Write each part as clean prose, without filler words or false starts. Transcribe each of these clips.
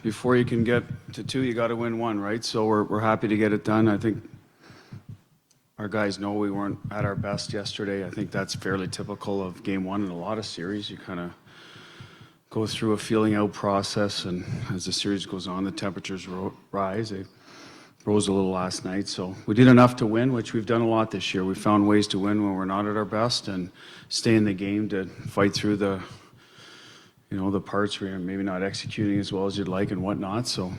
before you can get to 2, you got to win 1, right? So we're happy to get it done. I think our guys know we weren't at our best yesterday. I think that's fairly typical of game 1 in a lot of series. You kind of go through a feeling out process, and as the series goes on, the temperatures rise. They rose a little last night, so we did enough to win, which we've done a lot this year. We found ways to win when we're not at our best and stay in the game to fight through the parts where you're maybe not executing as well as you'd like and whatnot. So,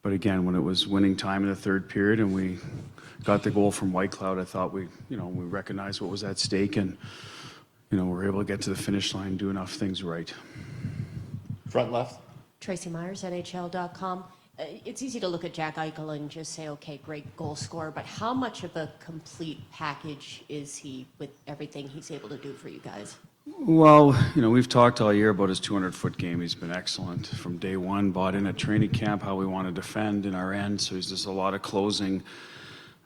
but again, when it was winning time in the third period and we got the goal from Whitecloud, I thought we recognized what was at stake, and we're able to get to the finish line and do enough things right. Front left. Tracy Myers, NHL.com. It's easy to look at Jack Eichel and just say, okay, great goal scorer, but how much of a complete package is he with everything he's able to do for you guys? Well, we've talked all year about his 200-foot game. He's been excellent from day one, bought in at training camp, how we want to defend in our end. So he's just a lot of closing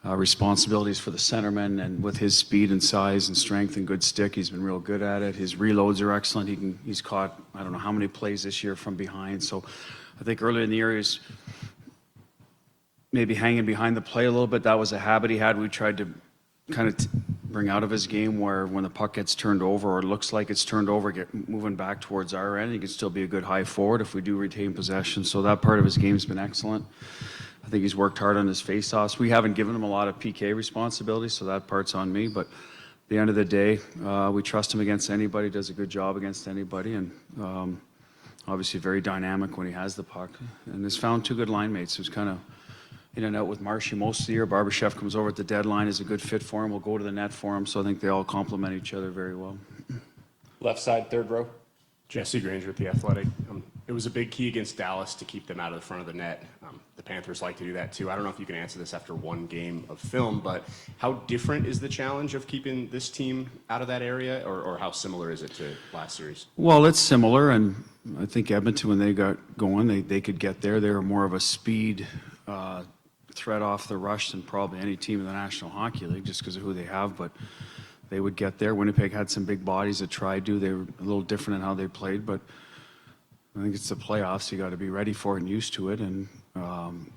responsibilities for the centerman, and with his speed and size and strength and good stick, he's been real good at it. His reloads are excellent. He's caught, I don't know how many plays this year from behind. So I think earlier in the year he's maybe hanging behind the play a little bit. That was a habit he had. We tried to kind of bring out of his game, where when the puck gets turned over or looks like it's turned over, get moving back towards our end. He can still be a good high forward if we do retain possession. So that part of his game's been excellent. I think he's worked hard on his faceoffs. We haven't given him a lot of PK responsibility, so that part's on me. But at the end of the day, we trust him against anybody, does a good job against anybody, and obviously very dynamic when he has the puck. And has found 2 good line mates who's kind of in and out with Marshy most of the year. Barbashev comes over at the deadline, is a good fit for him, will go to the net for him. So I think they all complement each other very well. Left side, third row. Jesse Granger with The Athletic. It was a big key against Dallas to keep them out of the front of the net. The Panthers like to do that too. I don't know if you can answer this after one game of film, but how different is the challenge of keeping this team out of that area, or how similar is it to last series? Well, it's similar, and I think Edmonton, when they got going, they could get there. They were more of a speed threat off the rush than probably any team in the National Hockey League, just because of who they have, but they would get there. Winnipeg had some big bodies that tried to. They were a little different in how they played, but I think it's the playoffs. You got to be ready for it and used to it, and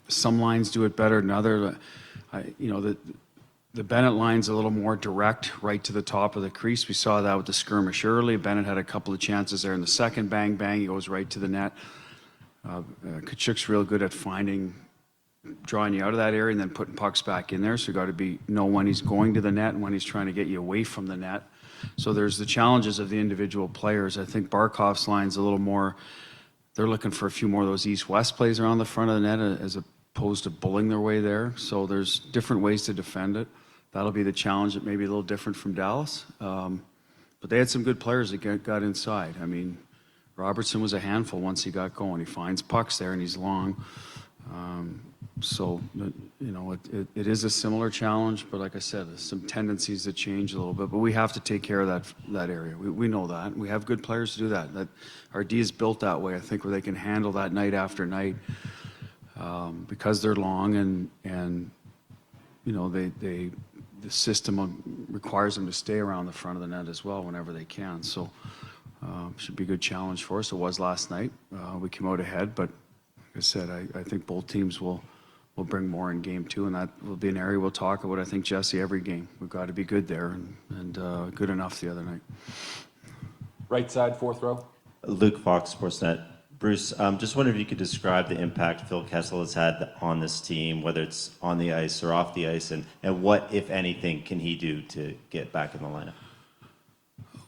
some lines do it better than others. The Bennett line's a little more direct, right to the top of the crease. We saw that with the skirmish early. Bennett had a couple of chances there in the second. Bang, bang, he goes right to the net. Kachuk's real good at drawing you out of that area and then putting pucks back in there. So you got to know when he's going to the net and when he's trying to get you away from the net. So there's the challenges of the individual players. I think Barkov's line's a little more, they're looking for a few more of those east-west plays around the front of the net as opposed to bullying their way there. So there's different ways to defend it. That'll be the challenge. That may be a little different from Dallas. But they had some good players that got inside. I mean, Robertson was a handful once he got going. He finds pucks there and he's long. So, it is a similar challenge, but like I said, there's some tendencies that change a little bit, but we have to take care of that area. We know that. We have good players to do that. Our D is built that way, I think, where they can handle that night after night because they're long and the system requires them to stay around the front of the net as well whenever they can. So, should be a good challenge for us. It was last night. We came out ahead, but like I said, I think both teams will bring more in game 2, and that will be an area we'll talk about, I think, Jesse, every game. We've got to be good there and good enough the other night. Right side, fourth row. Luke Fox, Sportsnet. Bruce, just wondering if you could describe the impact Phil Kessel has had on this team, whether it's on the ice or off the ice, and what, if anything, can he do to get back in the lineup?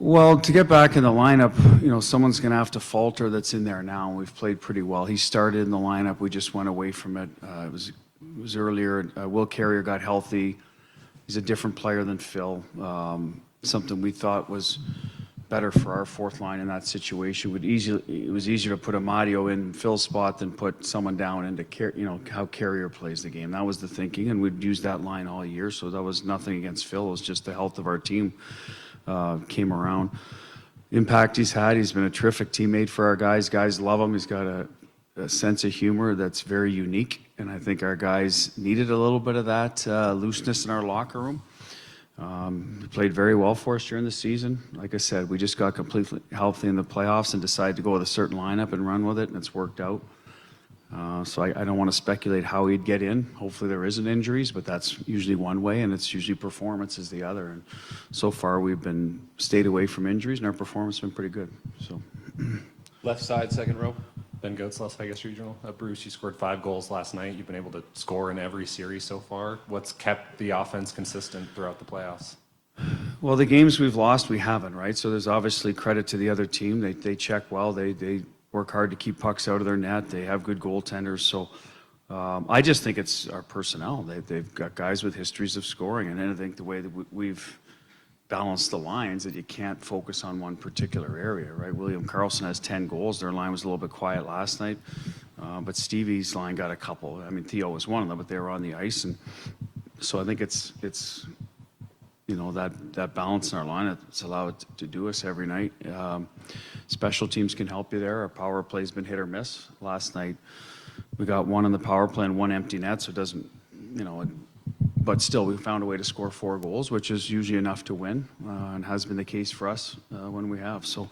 Well, to get back in the lineup, someone's going to have to falter that's in there now. We've played pretty well. He started in the lineup. We just went away from it. It was earlier. Will Carrier got healthy. He's a different player than Phil. Something we thought was better for our fourth line in that situation. It was easier to put Amadio in Phil's spot than put someone down into how Carrier plays the game. That was the thinking, and we'd used that line all year. So that was nothing against Phil. It was just the health of our team. Came around. Impact he's had. He's been a terrific teammate for our guys. Guys love him. He's got a sense of humor that's very unique, and I think our guys needed a little bit of that looseness in our locker room. He played very well for us during the season. Like I said, we just got completely healthy in the playoffs and decided to go with a certain lineup and run with it, and it's worked out. So I don't want to speculate how he'd get in. Hopefully there isn't injuries, but that's usually one way, and it's usually performance is the other. And so far we've been stayed away from injuries, and our performance has been pretty good. So Left side, second row. Ben Goetz, Las Vegas Regional. Bruce, you scored 5 goals last night. You've been able to score in every series so far. What's kept the offense consistent throughout the playoffs? well, the games we've lost, we haven't, right? So there's obviously credit to the other team. They check well. They work hard to keep pucks out of their net. They have good goaltenders. So I just think it's our personnel. They've got guys with histories of scoring, and I think the way that we've balanced the lines that you can't focus on one particular area, right? William Karlsson has 10 goals. Their line was a little bit quiet last night, but Stevie's line got a couple. I mean, Theo was one of them, but they were on the ice, and so I think it's that balance in our line that's allowed it to do us every night. Special teams can help you there. Our power play's been hit or miss. Last night we got one on the power play and one empty net, so it doesn't, but still we found a way to score 4 goals, which is usually enough to win, and has been the case for us when we have. So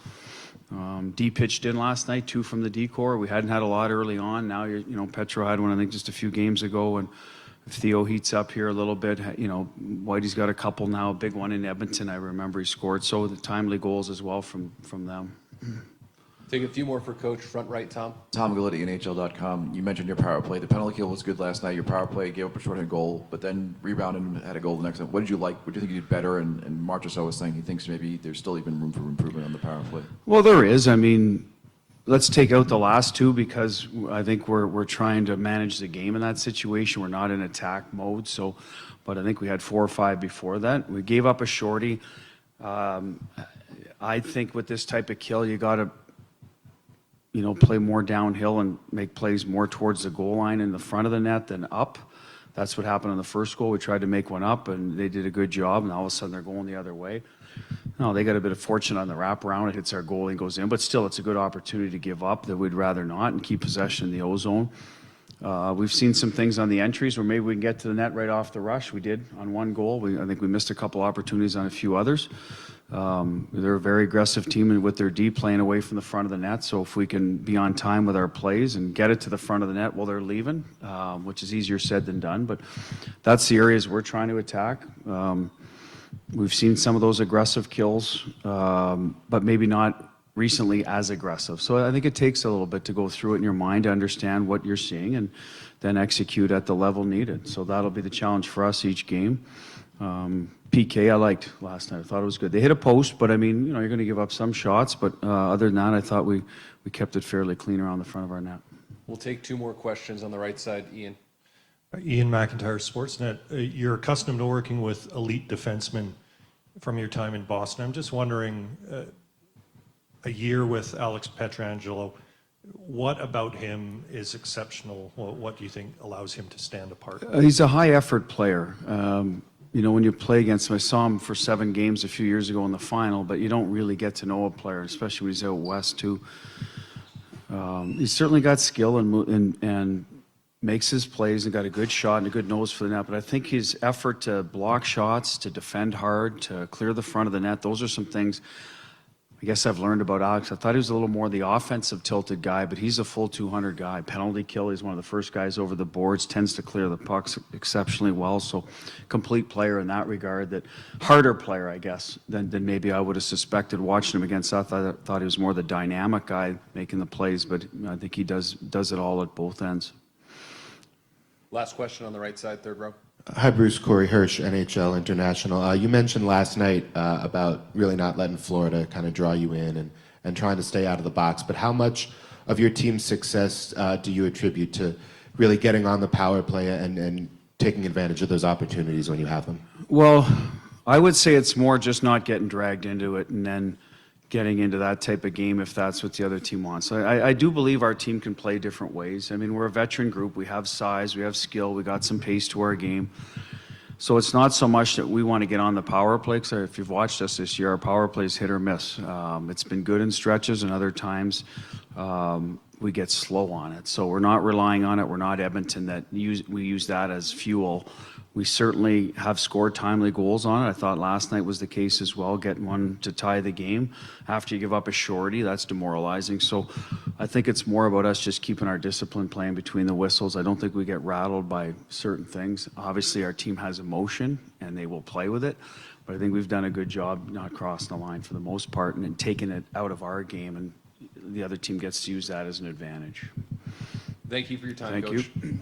D pitched in last night, 2 from the D core. We hadn't had a lot early on. Now Petro had one I think just a few games ago, and if Theo heats up here a little bit, Whitey's got a couple now, a big one in Edmonton, I remember he scored. So the timely goals as well from them. Take a few more for Coach. Front right, Tom. Tom Galletti, NHL.com. You mentioned your power play. The penalty kill was good last night. Your power play gave up a shorthand goal, but then rebounded and had a goal the next time. What did you like? What do you think you did better? And Marchessault was saying he thinks maybe there's still even room for improvement on the power play. Well, there is. I mean, let's take out the last 2 because I think we're trying to manage the game in that situation. We're not in attack mode. So, but I think we had 4 or 5 before that. We gave up a shorty. I think with this type of kill, you got to play more downhill and make plays more towards the goal line in the front of the net than up. That's what happened on the first goal. We tried to make one up, and they did a good job, and all of a sudden they're going the other way. No, they got a bit of fortune on the wraparound. It hits our goal and goes in, but still it's a good opportunity to give up that we'd rather not and keep possession in the O-zone. We've seen some things on the entries where maybe we can get to the net right off the rush. We did on one goal. I think we missed a couple opportunities on a few others. They're a very aggressive team and with their D playing away from the front of the net. So if we can be on time with our plays and get it to the front of the net while they're leaving, which is easier said than done, but that's the areas we're trying to attack. We've seen some of those aggressive kills, but maybe not recently as aggressive. So I think it takes a little bit to go through it in your mind to understand what you're seeing and then execute at the level needed. So that'll be the challenge for us each game. PK I liked last night. I thought it was good. They hit a post, but I mean, you're going to give up some shots. But other than that, I thought we kept it fairly clean around the front of our net. We'll take 2 more questions on the right side. Ian. Ian McIntyre, Sportsnet. You're accustomed to working with elite defensemen from your time in Boston. I'm just wondering, a year with Alex Petrangelo, what about him is exceptional? What do you think allows him to stand apart? He's a high-effort player. When you play against him, I saw him for 7 games a few years ago in the final, but you don't really get to know a player, especially when he's out west too. He's certainly got skill and makes his plays and got a good shot and a good nose for the net, but I think his effort to block shots, to defend hard, to clear the front of the net, those are some things I guess I've learned about Alex. I thought he was a little more the offensive tilted guy, but he's a full 200 guy. Penalty kill, he's one of the first guys over the boards, tends to clear the pucks exceptionally well, so complete player in that regard. That harder player, I guess, than maybe I would have suspected watching him against. I thought he was more the dynamic guy making the plays, but I think he does it all at both ends. Last question on the right side, third row. Hi, Bruce. Corey Hirsch, NHL International. You mentioned last night about really not letting Florida kind of draw you in and trying to stay out of the box. But how much of your team's success do you attribute to really getting on the power play and taking advantage of those opportunities when you have them? Well, I would say it's more just not getting dragged into it and then getting into that type of game if that's what the other team wants. I do believe our team can play different ways. I mean, we're a veteran group. We have size, we have skill, we got some pace to our game. So it's not so much that we want to get on the power play, because if you've watched us this year, our power play is hit or miss. It's been good in stretches and other times we get slow on it. So we're not relying on it. We're not Edmonton that we use that as fuel. We certainly have scored timely goals on it. I thought last night was the case as well, getting one to tie the game. After you give up a shorty, that's demoralizing. So I think it's more about us just keeping our discipline, playing between the whistles. I don't think we get rattled by certain things. Obviously, our team has emotion, and they will play with it. But I think we've done a good job not crossing the line for the most part and taking it out of our game, and the other team gets to use that as an advantage. Thank you for your time, Thank Coach. you.